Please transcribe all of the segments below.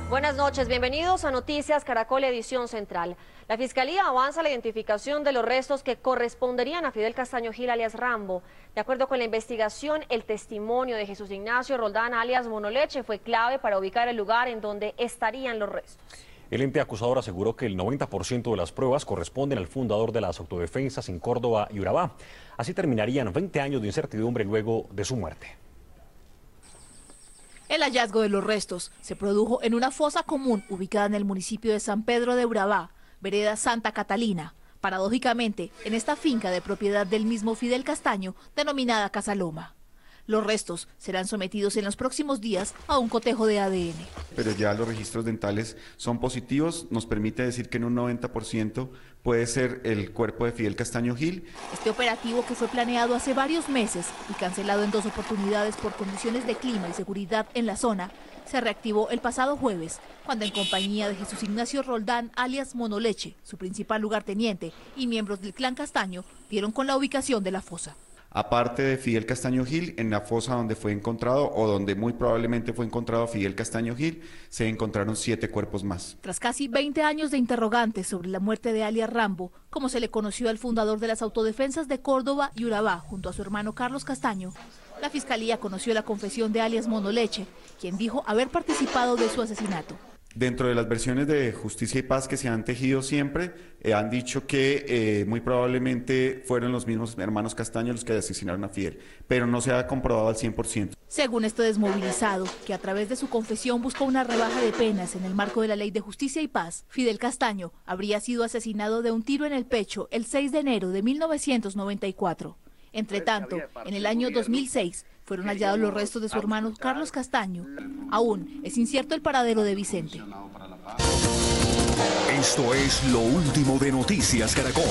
Buenas noches, bienvenidos a Noticias Caracol Edición Central. La Fiscalía avanza la identificación de los restos que corresponderían a Fidel Castaño Gil alias Rambo. De acuerdo con la investigación, el testimonio de Jesús Ignacio Roldán alias Monoleche fue clave para ubicar el lugar en donde estarían los restos. El ente acusador aseguró que el 90% de las pruebas corresponden al fundador de las autodefensas en Córdoba y Urabá. Así terminarían 20 años de incertidumbre luego de su muerte. El hallazgo de los restos se produjo en una fosa común ubicada en el municipio de San Pedro de Urabá, vereda Santa Catalina. Paradójicamente, en esta finca de propiedad del mismo Fidel Castaño, denominada Casa Loma. Los restos serán sometidos en los próximos días a un cotejo de ADN. Pero ya los registros dentales son positivos, nos permite decir que en un 90% puede ser el cuerpo de Fidel Castaño Gil. Este operativo, que fue planeado hace varios meses y cancelado en 2 oportunidades por condiciones de clima y seguridad en la zona, se reactivó el pasado jueves, cuando en compañía de Jesús Ignacio Roldán alias Monoleche, su principal lugarteniente, y miembros del clan Castaño, dieron con la ubicación de la fosa. Aparte de Fidel Castaño Gil, en la fosa donde fue encontrado, o donde muy probablemente fue encontrado Fidel Castaño Gil, se encontraron 7 cuerpos más. Tras casi 20 años de interrogantes sobre la muerte de alias Rambo, como se le conoció al fundador de las autodefensas de Córdoba y Urabá, junto a su hermano Carlos Castaño, la Fiscalía conoció la confesión de alias Monoleche, quien dijo haber participado de su asesinato. Dentro de las versiones de Justicia y Paz que se han tejido siempre, han dicho que muy probablemente fueron los mismos hermanos Castaño los que asesinaron a Fidel, pero no se ha comprobado al 100%. Según este desmovilizado, que a través de su confesión buscó una rebaja de penas en el marco de la Ley de Justicia y Paz, Fidel Castaño habría sido asesinado de un tiro en el pecho el 6 de enero de 1994. Entre tanto, en el año 2006 fueron hallados los restos de su hermano Carlos Castaño. Aún es incierto el paradero de Vicente. Esto es lo último de Noticias Caracol.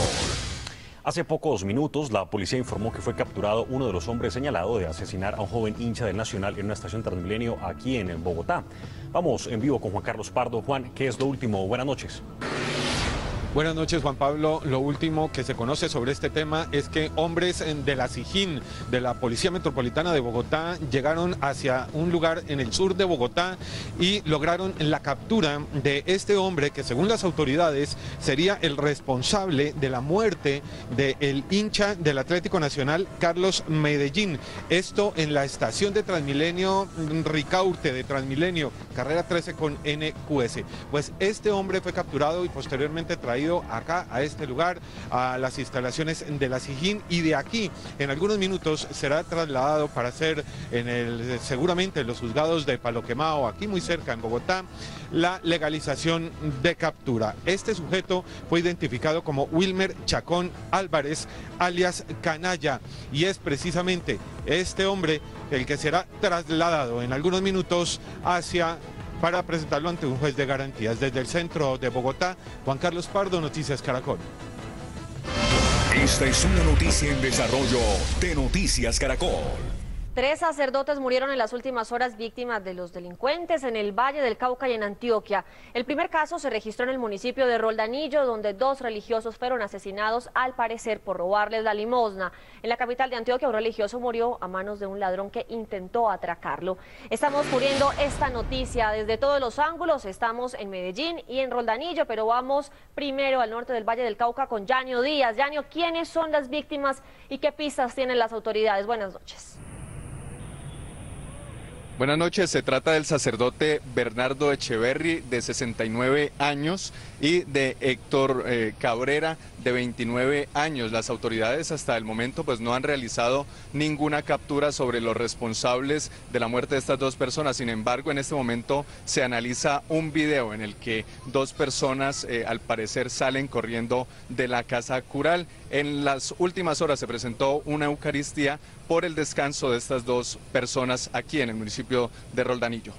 Hace pocos minutos, la policía informó que fue capturado uno de los hombres señalado de asesinar a un joven hincha del Nacional en una estación Transmilenio aquí en Bogotá. Vamos en vivo con Juan Carlos Pardo. Juan, ¿qué es lo último? Buenas noches. Buenas noches, Juan Pablo. Lo último que se conoce sobre este tema es que hombres de la SIJIN, de la Policía Metropolitana de Bogotá, llegaron hacia un lugar en el sur de Bogotá y lograron la captura de este hombre que, según las autoridades, sería el responsable de la muerte del hincha del Atlético Nacional, Carlos Medellín. Esto en la estación de Transmilenio Ricaurte, de Transmilenio, carrera 13 con NQS. Pues este hombre fue capturado y posteriormente traído acá a este lugar, a las instalaciones de la SIJIN, y de aquí en algunos minutos será trasladado para ser seguramente en los juzgados de Palo Quemado, aquí muy cerca en Bogotá, la legalización de captura. Este sujeto fue identificado como Wilmer Chacón Álvarez, alias Canalla, y es precisamente este hombre el que será trasladado en algunos minutos para presentarlo ante un juez de garantías. Desde el centro de Bogotá, Juan Carlos Pardo, Noticias Caracol. Esta es una noticia en desarrollo de Noticias Caracol. 3 sacerdotes murieron en las últimas horas víctimas de los delincuentes en el Valle del Cauca y en Antioquia. El primer caso se registró en el municipio de Roldanillo, donde 2 religiosos fueron asesinados, al parecer por robarles la limosna. En la capital de Antioquia, un religioso murió a manos de un ladrón que intentó atracarlo. Estamos cubriendo esta noticia desde todos los ángulos. Estamos en Medellín y en Roldanillo, pero vamos primero al norte del Valle del Cauca con Yanio Díaz. Yanio, ¿quiénes son las víctimas y qué pistas tienen las autoridades? Buenas noches. Buenas noches, se trata del sacerdote Bernardo Echeverry, de 69 años, y de Héctor Cabrera, de 29 años. Las autoridades hasta el momento pues no han realizado ninguna captura sobre los responsables de la muerte de estas 2 personas. Sin embargo, en este momento se analiza un video en el que 2 personas al parecer salen corriendo de la casa cural. En las últimas horas se presentó una Eucaristía por el descanso de estas 2 personas aquí en el municipio de Roldanillo.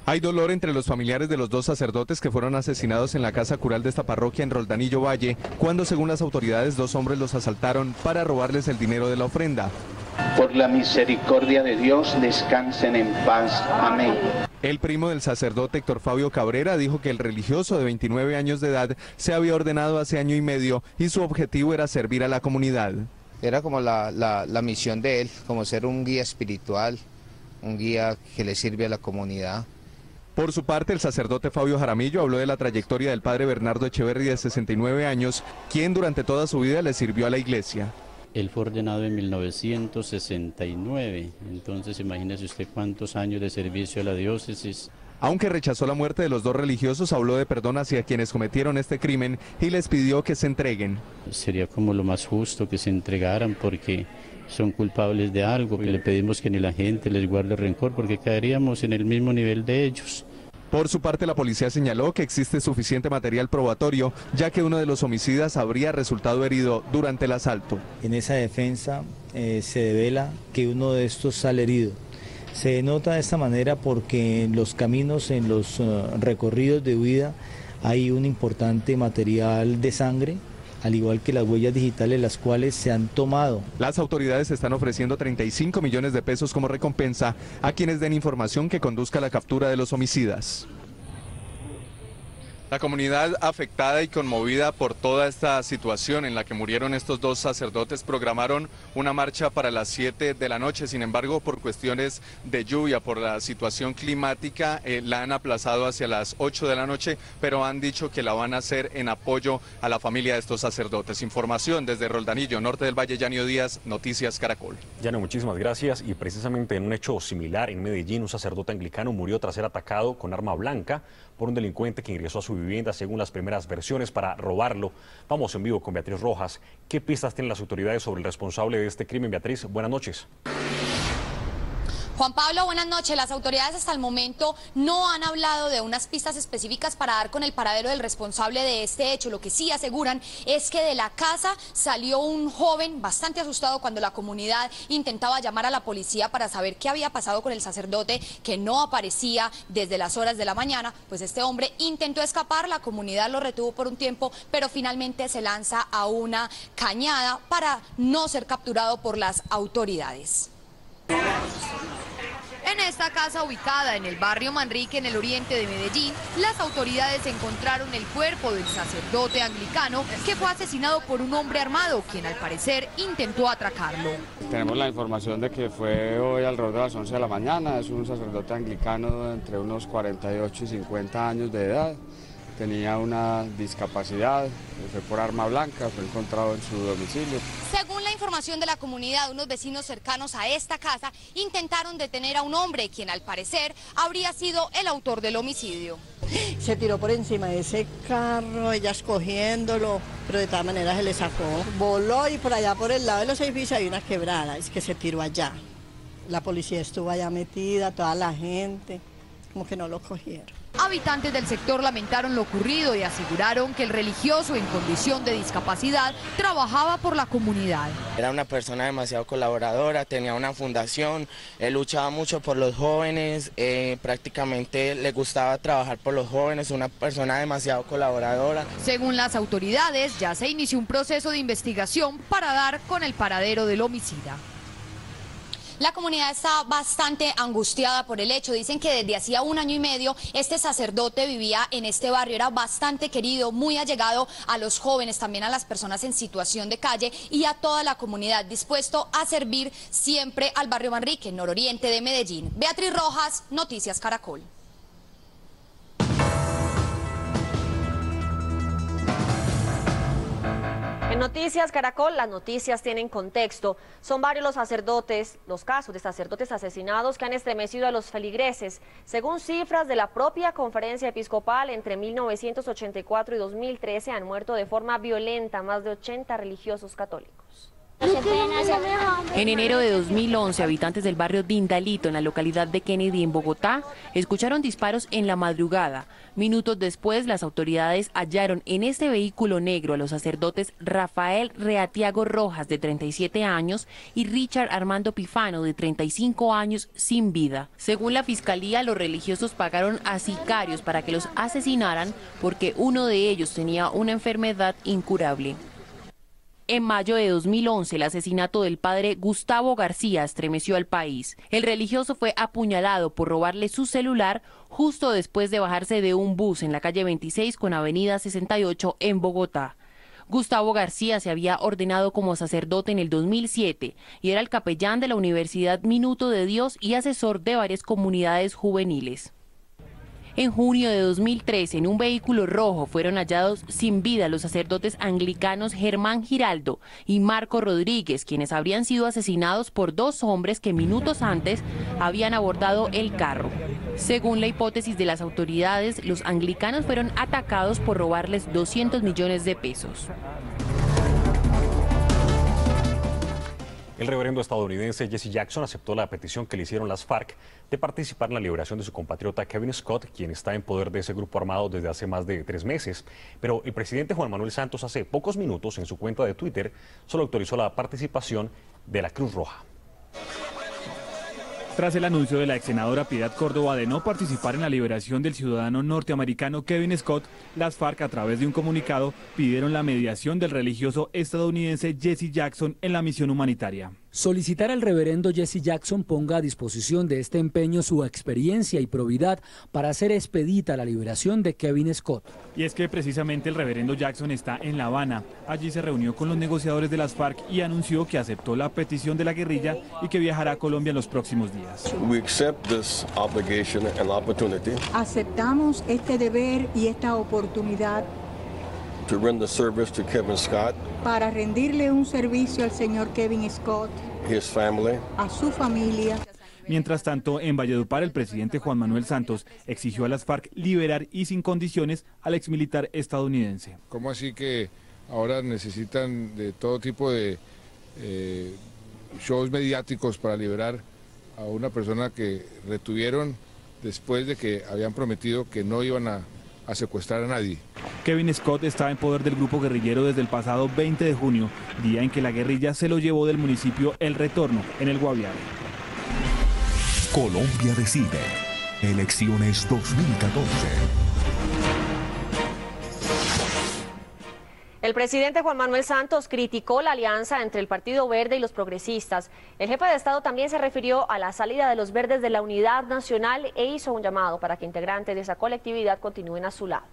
Hay dolor entre los familiares de los 2 sacerdotes que fueron asesinados en la casa cural de esta parroquia en Roldanillo Valle, cuando, según las autoridades, 2 hombres los asaltaron para robarles el dinero de la ofrenda. Por la misericordia de Dios, descansen en paz. Amén. El primo del sacerdote Héctor Fabio Cabrera dijo que el religioso de 29 años de edad se había ordenado hace año y medio y su objetivo era servir a la comunidad. Era como la misión de él, como ser un guía espiritual, un guía que le sirve a la comunidad. Por su parte, el sacerdote Fabio Jaramillo habló de la trayectoria del padre Bernardo Echeverry, de 69 años, quien durante toda su vida le sirvió a la iglesia. Él fue ordenado en 1969, entonces imagínese usted cuántos años de servicio a la diócesis. Aunque rechazó la muerte de los dos religiosos, habló de perdón hacia quienes cometieron este crimen y les pidió que se entreguen. Sería como lo más justo que se entregaran porque son culpables de algo, y le pedimos que ni la gente les guarde rencor porque caeríamos en el mismo nivel de ellos. Por su parte, la policía señaló que existe suficiente material probatorio, ya que uno de los homicidas habría resultado herido durante el asalto. En esa defensa se devela que uno de estos sale herido. Se denota de esta manera porque en los caminos, en los recorridos de huida, hay un importante material de sangre, al igual que las huellas digitales, las cuales se han tomado. Las autoridades están ofreciendo 35 millones de pesos como recompensa a quienes den información que conduzca a la captura de los homicidas. La comunidad afectada y conmovida por toda esta situación en la que murieron estos dos sacerdotes programaron una marcha para las 7 de la noche. Sin embargo, por cuestiones de lluvia, por la situación climática, la han aplazado hacia las 8 de la noche, pero han dicho que la van a hacer en apoyo a la familia de estos sacerdotes. Información desde Roldanillo, norte del Valle, Yanio Díaz, Noticias Caracol. Yanio, muchísimas gracias. Y precisamente en un hecho similar en Medellín, un sacerdote anglicano murió tras ser atacado con arma blanca por un delincuente que ingresó a su vivienda, según las primeras versiones, para robarlo. Vamos en vivo con Beatriz Rojas. ¿Qué pistas tienen las autoridades sobre el responsable de este crimen? Beatriz, buenas noches. Juan Pablo, buenas noches. Las autoridades hasta el momento no han hablado de unas pistas específicas para dar con el paradero del responsable de este hecho. Lo que sí aseguran es que de la casa salió un joven bastante asustado cuando la comunidad intentaba llamar a la policía para saber qué había pasado con el sacerdote, que no aparecía desde las horas de la mañana. Pues este hombre intentó escapar, la comunidad lo retuvo por un tiempo, pero finalmente se lanza a una cañada para no ser capturado por las autoridades. En esta casa ubicada en el barrio Manrique, en el oriente de Medellín, las autoridades encontraron el cuerpo del sacerdote anglicano que fue asesinado por un hombre armado, quien al parecer intentó atracarlo. Tenemos la información de que fue hoy alrededor de las 11 de la mañana, es un sacerdote anglicano entre unos 48 y 50 años de edad. Tenía una discapacidad, fue por arma blanca, fue encontrado en su domicilio. Según la información de la comunidad, unos vecinos cercanos a esta casa intentaron detener a un hombre, quien al parecer habría sido el autor del homicidio. Se tiró por encima de ese carro, ellas cogiéndolo, pero de todas maneras se le sacó. Voló y por allá por el lado de los edificios hay una quebrada, es que se tiró allá. La policía estuvo allá metida, toda la gente, como que no lo cogieron. Habitantes del sector lamentaron lo ocurrido y aseguraron que el religioso en condición de discapacidad trabajaba por la comunidad. Era una persona demasiado colaboradora, tenía una fundación, luchaba mucho por los jóvenes, prácticamente le gustaba trabajar por los jóvenes, una persona demasiado colaboradora. Según las autoridades, ya se inició un proceso de investigación para dar con el paradero del homicida. La comunidad está bastante angustiada por el hecho. Dicen que desde hacía 1 año y medio este sacerdote vivía en este barrio, era bastante querido, muy allegado a los jóvenes, también a las personas en situación de calle y a toda la comunidad, dispuesto a servir siempre al barrio Manrique, nororiente de Medellín. Beatriz Rojas, Noticias Caracol. En Noticias Caracol, las noticias tienen contexto. Son varios los casos de sacerdotes asesinados que han estremecido a los feligreses. Según cifras de la propia Conferencia Episcopal, entre 1984 y 2013 han muerto de forma violenta más de 80 religiosos católicos. En enero de 2011, habitantes del barrio Dindalito, en la localidad de Kennedy, en Bogotá, escucharon disparos en la madrugada. Minutos después, las autoridades hallaron en este vehículo negro a los sacerdotes Rafael Reatiago Rojas, de 37 años, y Richard Armando Pifano, de 35 años, sin vida. Según la Fiscalía, los religiosos pagaron a sicarios para que los asesinaran porque uno de ellos tenía una enfermedad incurable. En mayo de 2011, el asesinato del padre Gustavo García estremeció al país. El religioso fue apuñalado por robarle su celular justo después de bajarse de un bus en la calle 26 con avenida 68 en Bogotá. Gustavo García se había ordenado como sacerdote en el 2007 y era el capellán de la Universidad Minuto de Dios y asesor de varias comunidades juveniles. En junio de 2013, en un vehículo rojo, fueron hallados sin vida los sacerdotes anglicanos Germán Giraldo y Marco Rodríguez, quienes habrían sido asesinados por dos hombres que minutos antes habían abordado el carro. Según la hipótesis de las autoridades, los anglicanos fueron atacados por robarles 200 millones de pesos. El reverendo estadounidense Jesse Jackson aceptó la petición que le hicieron las FARC de participar en la liberación de su compatriota Kevin Scott, quien está en poder de ese grupo armado desde hace más de 3 meses. Pero el presidente Juan Manuel Santos hace pocos minutos en su cuenta de Twitter solo autorizó la participación de la Cruz Roja. Tras el anuncio de la ex senadora Piedad Córdoba de no participar en la liberación del ciudadano norteamericano Kevin Scott, las FARC, a través de un comunicado, pidieron la mediación del religioso estadounidense Jesse Jackson en la misión humanitaria. Solicitar al reverendo Jesse Jackson ponga a disposición de este empeño su experiencia y probidad para hacer expedita la liberación de Kevin Scott. Y es que precisamente el reverendo Jackson está en La Habana. Allí se reunió con los negociadores de las FARC y anunció que aceptó la petición de la guerrilla y que viajará a Colombia en los próximos días. Aceptamos este deber y esta oportunidad para rendirle un servicio al señor Kevin Scott, a su familia. Mientras tanto, en Valledupar, el presidente Juan Manuel Santos exigió a las FARC liberar y sin condiciones al exmilitar estadounidense. ¿Cómo así que ahora necesitan de todo tipo de shows mediáticos para liberar a una persona que retuvieron después de que habían prometido que no iban a secuestrar a nadie? Kevin Scott estaba en poder del grupo guerrillero desde el pasado 20 de junio, día en que la guerrilla se lo llevó del municipio El Retorno, en el Guaviare. Colombia decide. Elecciones 2014. El presidente Juan Manuel Santos criticó la alianza entre el Partido Verde y los progresistas. El jefe de Estado también se refirió a la salida de los verdes de la Unidad Nacional e hizo un llamado para que integrantes de esa colectividad continúen a su lado.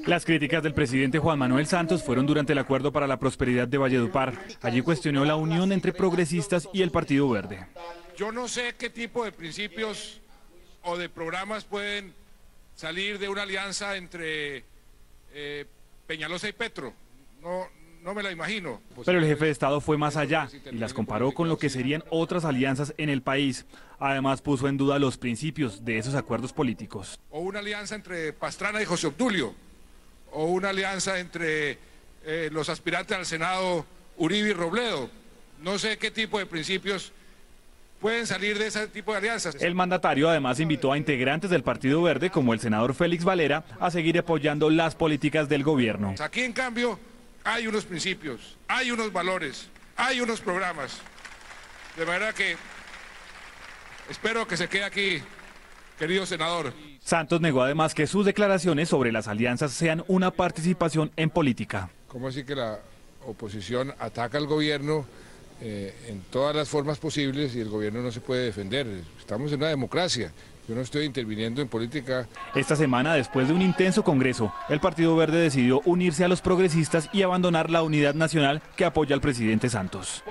Las críticas del presidente Juan Manuel Santos fueron durante el Acuerdo para la Prosperidad de Valledupar. Allí cuestionó la unión entre progresistas y el Partido Verde. Yo no sé qué tipo de principios o de programas pueden salir de una alianza entre Peñalosa y Petro, no me la imagino. Pero el jefe de Estado fue más allá y las comparó con lo que serían otras alianzas en el país. Además puso en duda los principios de esos acuerdos políticos. O una alianza entre Pastrana y José Obdulio, o una alianza entre los aspirantes al Senado Uribe y Robledo. No sé qué tipo de principios pueden salir de ese tipo de alianzas. El mandatario además invitó a integrantes del Partido Verde, como el senador Félix Valera, a seguir apoyando las políticas del gobierno. Aquí, en cambio, hay unos principios, hay unos valores, hay unos programas. De manera que espero que se quede aquí, querido senador. Santos negó además que sus declaraciones sobre las alianzas sean una participación en política. ¿Cómo así que la oposición ataca al gobierno en todas las formas posibles y el gobierno no se puede defender? Estamos en una democracia. Yo no estoy interviniendo en política. Esta semana, después de un intenso congreso, el Partido Verde decidió unirse a los progresistas y abandonar la unidad nacional que apoya al presidente Santos.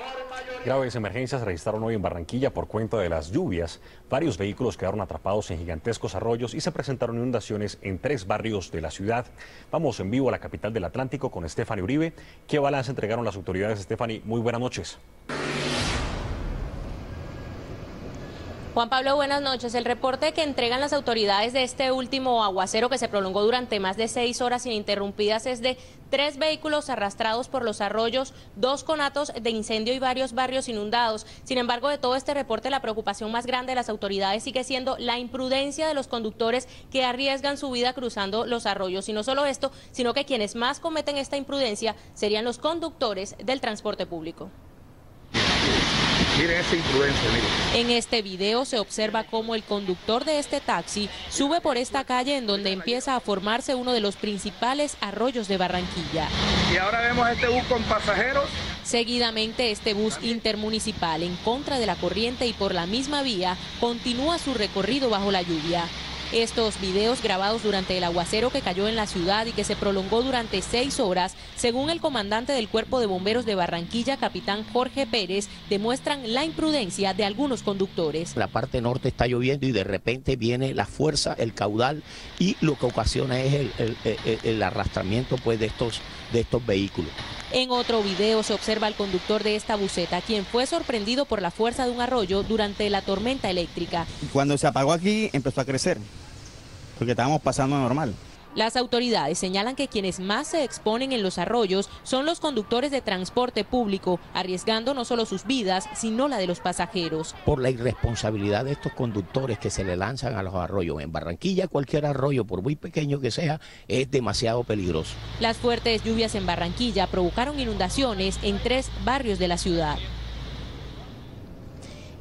Graves emergencias se registraron hoy en Barranquilla por cuenta de las lluvias. Varios vehículos quedaron atrapados en gigantescos arroyos y se presentaron inundaciones en 3 barrios de la ciudad. Vamos en vivo a la capital del Atlántico con Stephanie Uribe. ¿Qué balance entregaron las autoridades, Stephanie? Muy buenas noches. Juan Pablo, buenas noches. El reporte que entregan las autoridades de este último aguacero que se prolongó durante más de 6 horas ininterrumpidas es de 3 vehículos arrastrados por los arroyos, 2 conatos de incendio y varios barrios inundados. Sin embargo, de todo este reporte, la preocupación más grande de las autoridades sigue siendo la imprudencia de los conductores que arriesgan su vida cruzando los arroyos. Y no solo esto, sino que quienes más cometen esta imprudencia serían los conductores del transporte público. Miren esta imprudencia, miren. En este video se observa cómo el conductor de este taxi sube por esta calle en donde empieza a formarse uno de los principales arroyos de Barranquilla. Y ahora vemos este bus con pasajeros. Seguidamente, este bus intermunicipal, en contra de la corriente y por la misma vía, continúa su recorrido bajo la lluvia. Estos videos grabados durante el aguacero que cayó en la ciudad y que se prolongó durante 6 horas, según el comandante del Cuerpo de Bomberos de Barranquilla, capitán Jorge Pérez, demuestran la imprudencia de algunos conductores. La parte norte está lloviendo y de repente viene la fuerza, el caudal, y lo que ocasiona es el arrastramiento pues de estos vehículos. En otro video se observa al conductor de esta buseta, quien fue sorprendido por la fuerza de un arroyo durante la tormenta eléctrica. Cuando se apagó aquí empezó a crecer, porque estábamos pasando normal. Las autoridades señalan que quienes más se exponen en los arroyos son los conductores de transporte público, arriesgando no solo sus vidas, sino la de los pasajeros. Por la irresponsabilidad de estos conductores que se le lanzan a los arroyos. En Barranquilla cualquier arroyo, por muy pequeño que sea, es demasiado peligroso. Las fuertes lluvias en Barranquilla provocaron inundaciones en 3 barrios de la ciudad.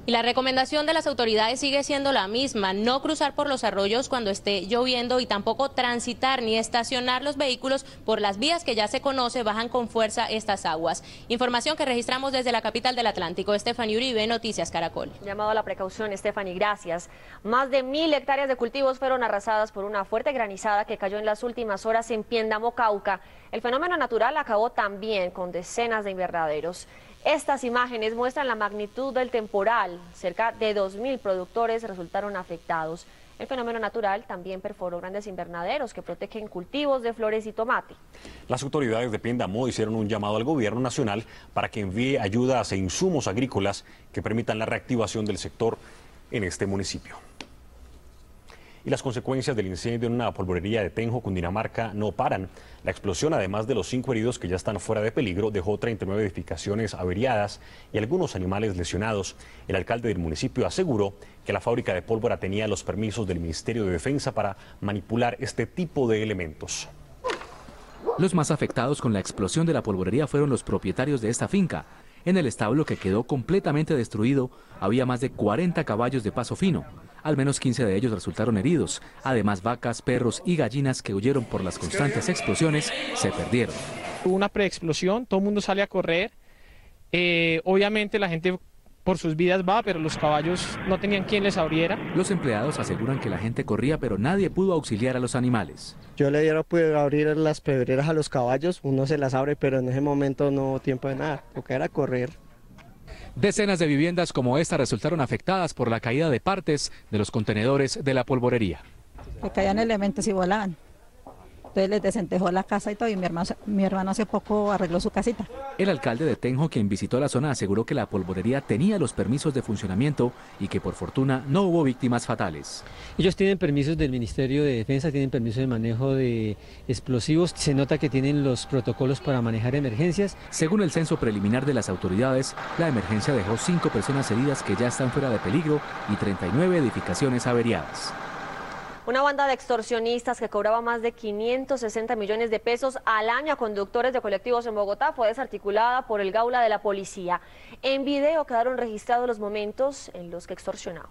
Y la recomendación de las autoridades sigue siendo la misma: no cruzar por los arroyos cuando esté lloviendo y tampoco transitar ni estacionar los vehículos por las vías que ya se conoce bajan con fuerza estas aguas. Información que registramos desde la capital del Atlántico. Stephanie Uribe, Noticias Caracol. Llamado a la precaución, Stephanie, gracias. Más de 1000 hectáreas de cultivos fueron arrasadas por una fuerte granizada que cayó en las últimas horas en Piendamo, Cauca. El fenómeno natural acabó también con decenas de invernaderos. Estas imágenes muestran la magnitud del temporal. Cerca de 2000 productores resultaron afectados. El fenómeno natural también perforó grandes invernaderos que protegen cultivos de flores y tomate. Las autoridades de Piendamo hicieron un llamado al gobierno nacional para que envíe ayudas e insumos agrícolas que permitan la reactivación del sector en este municipio. Y las consecuencias del incendio en una polvorería de Tenjo, Cundinamarca, no paran. La explosión, además de los 5 heridos que ya están fuera de peligro, dejó 39 edificaciones averiadas y algunos animales lesionados. El alcalde del municipio aseguró que la fábrica de pólvora tenía los permisos del Ministerio de Defensa para manipular este tipo de elementos. Los más afectados con la explosión de la polvorería fueron los propietarios de esta finca. En el establo, que quedó completamente destruido, había más de 40 caballos de paso fino. Al menos 15 de ellos resultaron heridos. Además, vacas, perros y gallinas que huyeron por las constantes explosiones se perdieron. Hubo una preexplosión, todo el mundo sale a correr. Obviamente la gente por sus vidas va, pero los caballos no tenían quien les abriera. Los empleados aseguran que la gente corría, pero nadie pudo auxiliar a los animales. Yo le pude abrir las pedreras a los caballos, uno se las abre, pero en ese momento no hubo tiempo de nada, lo que era correr. Decenas de viviendas como esta resultaron afectadas por la caída de partes de los contenedores de la polvorería. Que caían elementos y volaban. Entonces les desentejó la casa y todo, y mi hermano hace poco arregló su casita. El alcalde de Tenjo, quien visitó la zona, aseguró que la polvorería tenía los permisos de funcionamiento y que por fortuna no hubo víctimas fatales. Ellos tienen permisos del Ministerio de Defensa, tienen permiso de manejo de explosivos, se nota que tienen los protocolos para manejar emergencias. Según el censo preliminar de las autoridades, la emergencia dejó 5 personas heridas que ya están fuera de peligro y 39 edificaciones averiadas. Una banda de extorsionistas que cobraba más de 560 millones de pesos al año a conductores de colectivos en Bogotá fue desarticulada por el Gaula de la policía. En video quedaron registrados los momentos en los que extorsionaban.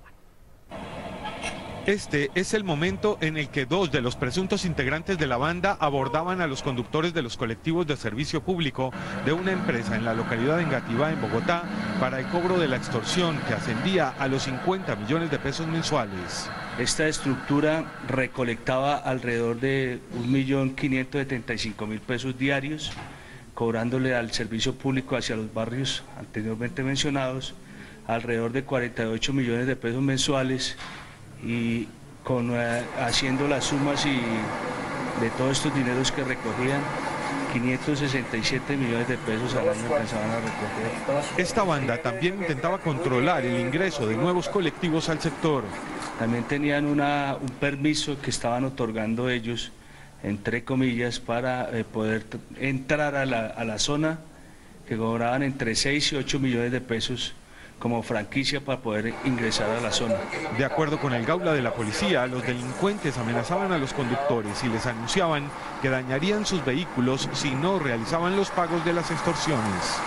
Este es el momento en el que 2 de los presuntos integrantes de la banda abordaban a los conductores de los colectivos de servicio público de una empresa en la localidad de Engativá, en Bogotá, para el cobro de la extorsión que ascendía a los 50 millones de pesos mensuales. Esta estructura recolectaba alrededor de 1.575.000 pesos diarios, cobrándole al servicio público hacia los barrios anteriormente mencionados alrededor de 48 millones de pesos mensuales, y haciendo las sumas y de todos estos dineros que recogían, 567 millones de pesos al año alcanzaban a recoger. Esta banda también intentaba controlar el ingreso de nuevos colectivos al sector. También tenían un permiso que estaban otorgando ellos, entre comillas, para poder entrar a la zona, que cobraban entre 6 y 8 millones de pesos como franquicia para poder ingresar a la zona. De acuerdo con el Gaula de la policía, los delincuentes amenazaban a los conductores y les anunciaban que dañarían sus vehículos si no realizaban los pagos de las extorsiones.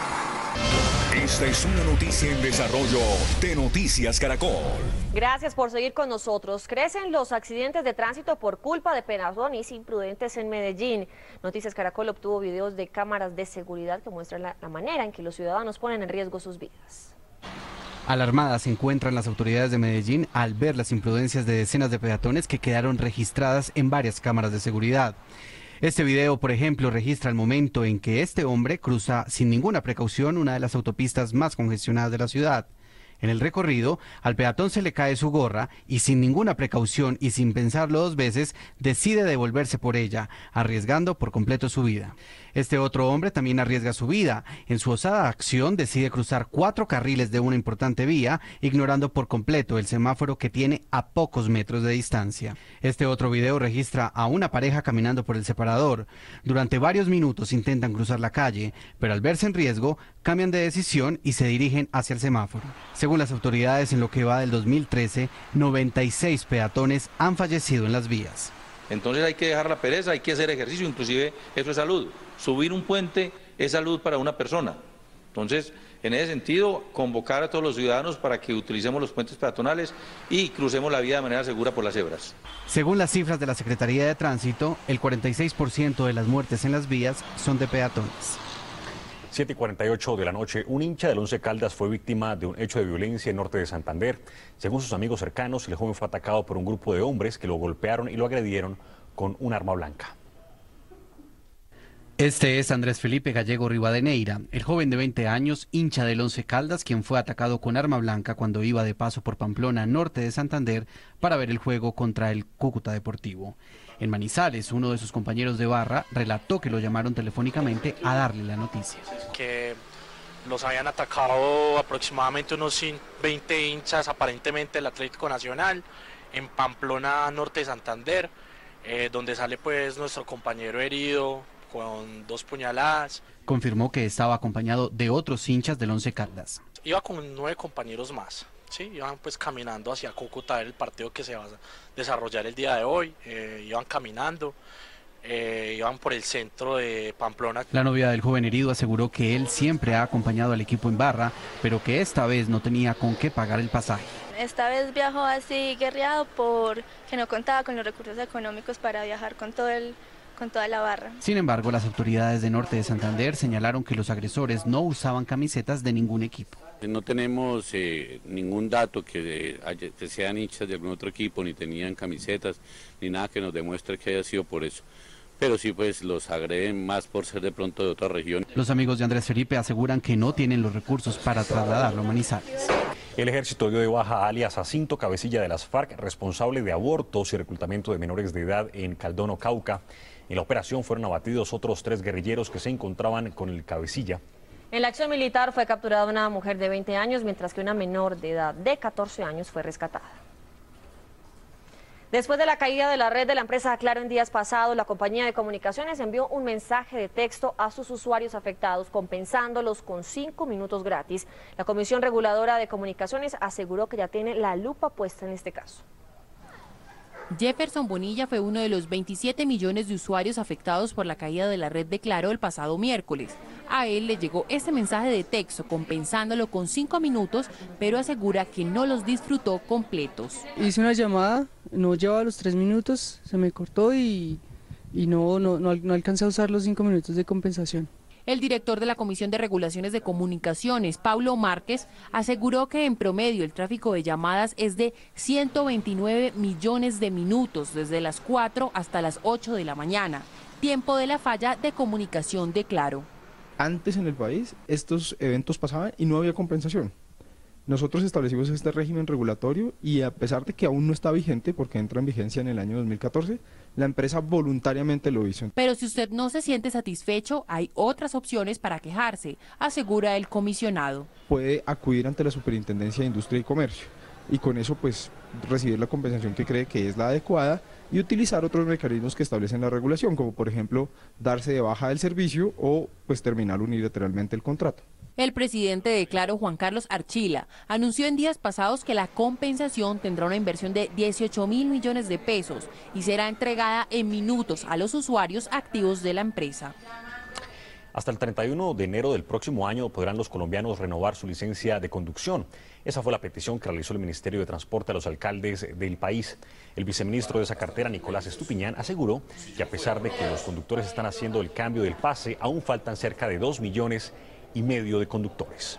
Esta es una noticia en desarrollo de Noticias Caracol. Gracias por seguir con nosotros. Crecen los accidentes de tránsito por culpa de peatones imprudentes en Medellín. Noticias Caracol obtuvo videos de cámaras de seguridad que muestran la manera en que los ciudadanos ponen en riesgo sus vidas. Alarmadas se encuentran las autoridades de Medellín al ver las imprudencias de decenas de peatones que quedaron registradas en varias cámaras de seguridad. Este video, por ejemplo, registra el momento en que este hombre cruza sin ninguna precaución una de las autopistas más congestionadas de la ciudad. En el recorrido, al peatón se le cae su gorra y sin ninguna precaución y sin pensarlo dos veces, decide devolverse por ella, arriesgando por completo su vida. Este otro hombre también arriesga su vida. En su osada acción decide cruzar 4 carriles de una importante vía, ignorando por completo el semáforo que tiene a pocos metros de distancia. Este otro video registra a una pareja caminando por el separador. Durante varios minutos intentan cruzar la calle, pero al verse en riesgo, cambian de decisión y se dirigen hacia el semáforo. Según las autoridades, en lo que va del 2013, 96 peatones han fallecido en las vías. Entonces hay que dejar la pereza, hay que hacer ejercicio, inclusive eso es salud. Subir un puente es salud para una persona. Entonces, en ese sentido, convocar a todos los ciudadanos para que utilicemos los puentes peatonales y crucemos la vía de manera segura por las cebras. Según las cifras de la Secretaría de Tránsito, el 46% de las muertes en las vías son de peatones. 7:48 de la noche, un hincha del Once Caldas fue víctima de un hecho de violencia en norte de Santander. Según sus amigos cercanos, el joven fue atacado por un grupo de hombres que lo golpearon y lo agredieron con un arma blanca. Este es Andrés Felipe Gallego Rivadeneira, el joven de 20 años, hincha del Once Caldas, quien fue atacado con arma blanca cuando iba de paso por Pamplona, norte de Santander, para ver el juego contra el Cúcuta Deportivo. En Manizales, uno de sus compañeros de barra relató que lo llamaron telefónicamente a darle la noticia. Que los habían atacado aproximadamente unos 20 hinchas, aparentemente del Atlético Nacional, en Pamplona, norte de Santander, donde sale pues nuestro compañero herido con 2 puñaladas. Confirmó que estaba acompañado de otros hinchas del Once Caldas. Iba con 9 compañeros más. Sí, iban pues caminando hacia Cúcuta, el partido que se va a desarrollar el día de hoy, iban caminando, iban por el centro de Pamplona. La novia del joven herido aseguró que él siempre ha acompañado al equipo en barra, pero que esta vez no tenía con qué pagar el pasaje. Esta vez viajó así guerreado porque no contaba con los recursos económicos para viajar con toda la barra. Sin embargo, las autoridades de norte de Santander señalaron que los agresores no usaban camisetas de ningún equipo. No tenemos ningún dato que sean hinchas de algún otro equipo, ni tenían camisetas, ni nada que nos demuestre que haya sido por eso. Pero sí, pues los agreden más por ser de pronto de otra región. Los amigos de Andrés Felipe aseguran que no tienen los recursos para trasladarlo a Manizales. El ejército dio de baja a alias Jacinto Cabecilla de las FARC, responsable de abortos y reclutamiento de menores de edad en Caldono, Cauca. En la operación fueron abatidos otros 3 guerrilleros que se encontraban con el Cabecilla. En la acción militar fue capturada una mujer de 20 años, mientras que una menor de edad de 14 años fue rescatada. Después de la caída de la red de la empresa Claro en días pasados, la compañía de comunicaciones envió un mensaje de texto a sus usuarios afectados, compensándolos con 5 minutos gratis. La Comisión Reguladora de Comunicaciones aseguró que ya tiene la lupa puesta en este caso. Jefferson Bonilla fue uno de los 27 millones de usuarios afectados por la caída de la red de Claro el pasado miércoles. A él le llegó este mensaje de texto compensándolo con 5 minutos, pero asegura que no los disfrutó completos. Hice una llamada, no llevaba los 3 minutos, se me cortó y no alcancé a usar los 5 minutos de compensación. El director de la Comisión de Regulaciones de Comunicaciones, Paulo Márquez, aseguró que en promedio el tráfico de llamadas es de 129 millones de minutos desde las 4 hasta las 8 de la mañana, tiempo de la falla de comunicación de Claro. Antes en el país estos eventos pasaban y no había compensación. Nosotros establecimos este régimen regulatorio y a pesar de que aún no está vigente, porque entra en vigencia en el año 2014, la empresa voluntariamente lo hizo. Pero si usted no se siente satisfecho, hay otras opciones para quejarse, asegura el comisionado. Puede acudir ante la Superintendencia de Industria y Comercio y con eso pues recibir la compensación que cree que es la adecuada y utilizar otros mecanismos que establecen la regulación, como por ejemplo darse de baja del servicio o pues terminar unilateralmente el contrato. El presidente de Claro, Juan Carlos Archila, anunció en días pasados que la compensación tendrá una inversión de 18.000 millones de pesos y será entregada en minutos a los usuarios activos de la empresa. Hasta el 31 de enero del próximo año podrán los colombianos renovar su licencia de conducción. Esa fue la petición que realizó el Ministerio de Transporte a los alcaldes del país. El viceministro de esa cartera, Nicolás Estupiñán, aseguró que a pesar de que los conductores están haciendo el cambio del pase, aún faltan cerca de 2,5 millones de conductores.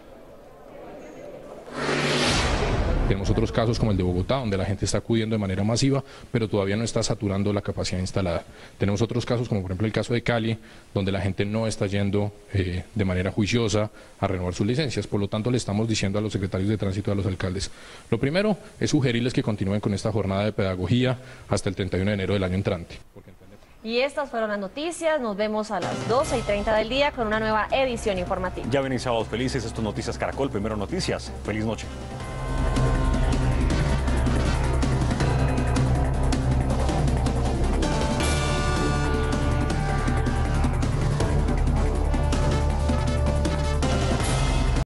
Tenemos otros casos como el de Bogotá, donde la gente está acudiendo de manera masiva, pero todavía no está saturando la capacidad instalada. Tenemos otros casos como por ejemplo el caso de Cali, donde la gente no está yendo de manera juiciosa a renovar sus licencias. Por lo tanto, le estamos diciendo a los secretarios de tránsito y a los alcaldes, lo primero es sugerirles que continúen con esta jornada de pedagogía hasta el 31 de enero del año entrante. Y estas fueron las noticias. Nos vemos a las 12:30 del día con una nueva edición informativa. Ya ven sábados felices, esto es Noticias Caracol, Primero Noticias. Feliz noche.